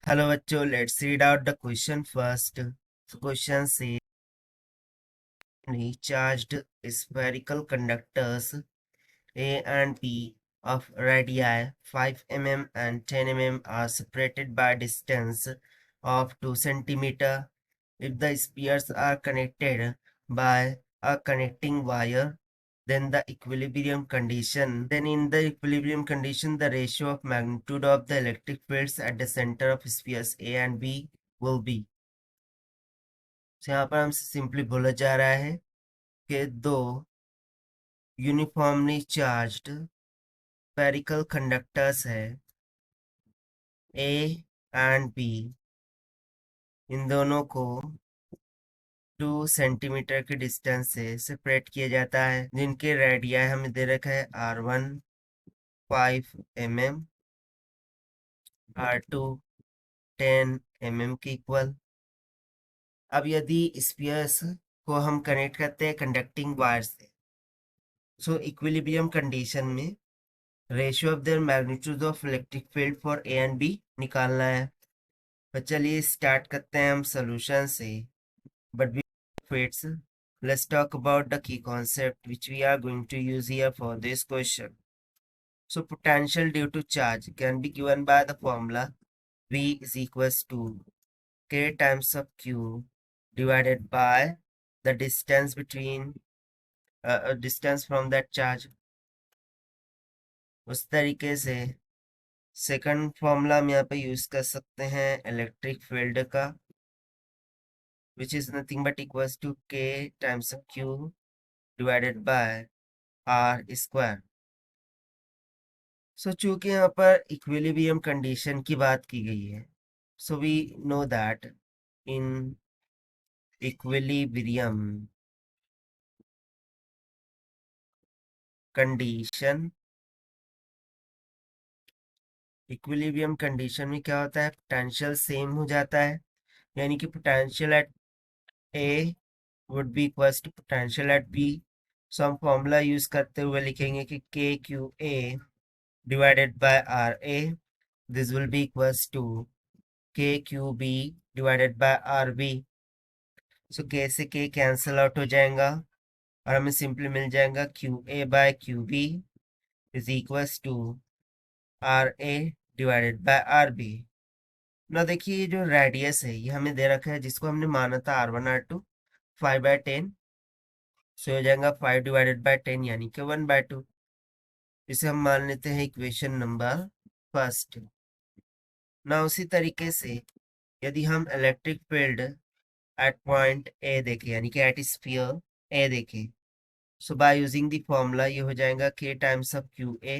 Hello बच्चों, let's read out the question first. So question says charged spherical conductors A and B of radii 5 mm and 10 mm are separated by distance of 2 centimeter. If the spheres are connected by a connecting wire, then in the equilibrium condition, the ratio of magnitude of the electric fields at the center of spheres A and B will be. तो यहाँ पर हमसे simply बोला जा रहा है कि दो यूनिफॉर्मली चार्ज्ड स्फेरिकल कंडक्टर्स है ए एंड बी, इन दोनों को 2 सेंटीमीटर के डिस्टेंस से सेपरेट किया जाता है, जिनके रेडियाई हमें दे रखा है R1 5 mm, R2 10 mm के इक्वल। अब यदि स्फीयर्स को हम कनेक्ट करते हैं कंडक्टिंग वायर से, सो इक्विलिब्रियम कंडीशन में ratio of their magnitude of electric field for A and B निकालना है। तो चलिए स्टार्ट करते हैं हम सोल्यूशन से, but fits let's talk about the key concept which we are going to use here for this question. So potential due to charge can be given by the formula V is equals to K times of Q divided by the distance between distance from that charge। उस तरीके से second formula हम यहाँ पे use कर सकते हैं electric field का, which is nothing but equals to K times of Q divided by R square. So चूंकि यहाँ पर इक्विलिब्रियम कंडीशन की बात की गई है, so we know that in equilibrium condition, equilibrium condition में क्या होता है, पोटेंशियल सेम हो जाता है, यानी कि potential at A would be equals to potential at B. So हम फॉर्मूला यूज करते हुए लिखेंगे कि K Q A divided by R A, this will be equals to K Q B divided by R B. So K से के cancel out हो जाएगा और हमें सिंपली मिल जाएगा Q A by Q B is equals to R A divided by R B. ना देखिए, ये जो रेडियस है ये हमें दे रखा है, जिसको हमने माना था R1 R2 5/10, सो हो जाएगा 5 डिवाइडेड बाय 10 यानी कि 1/2। इसे हम मान लेते हैं इक्वेशन नंबर फर्स्ट। ना उसी तरीके से यदि हम electric field at point A देखें, यानी कि एट स्फीयर ए देखें, सो बाय यूजिंग द फॉर्मूला ये हो जाएगा K times of Q A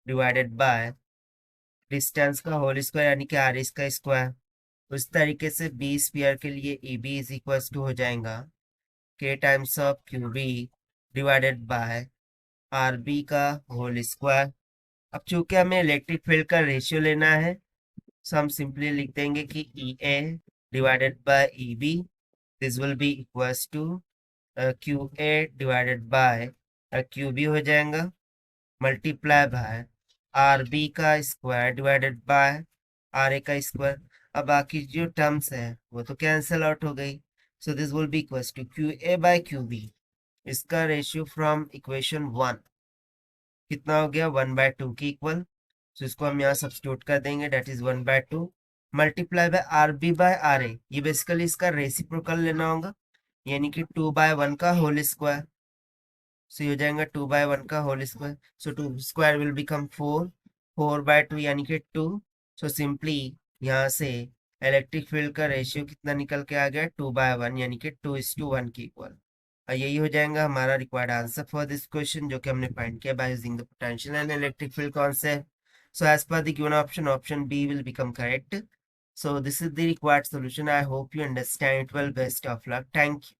divided by distance का होल स्क्वायर यानी कि R इसका स्क्वायर। उस तरीके से बी स्फीयर के लिए E B is equals to हो जाएगा K times of Q B divided by R B का होल स्क्वायर। अब चूंकि हमें इलेक्ट्रिक फील्ड का रेशियो लेना है, सो हम सिंपली लिख देंगे कि E A divided by E B, this will be equals to Q A divided by Q B हो जाएगा मल्टीप्लाई बाय आर बी का square divided by R A का स्क्वायर। अब बाकी जो टर्म्स है वो तो कैंसिल आउट हो गई, so this will be equals to Q A by Q B. इसका रेशियो फ्रॉम इक्वेशन 1 कितना हो गया, 1/2 की इक्वल। सो इसको हम यहाँ सब्स्टिट्यूट कर देंगे, that is 1/2 multiply by R B by R A. ये बेसिकली इसका रेसिप्रोकल लेना होगा, यानी कि 2/1 का होल स्क्वायर। सो ये हो जाएगा 2/1 का whole square. So 2 square will become 4, 4/2 यानी कि 2। सो सिंपली यहाँ से इलेक्ट्रिक फील्ड का रेशियो कितना निकल के आ गया, 2/1 यानी कि 2:1 की इक्वल। और यही हो जाएगा हमारा required answer for this question, जो कि हमने फाइंड किया by using the potential and electric field concept. So as per the given option B will become correct. So this is the required solution. I hope you understand it well. Best of luck. Thank you.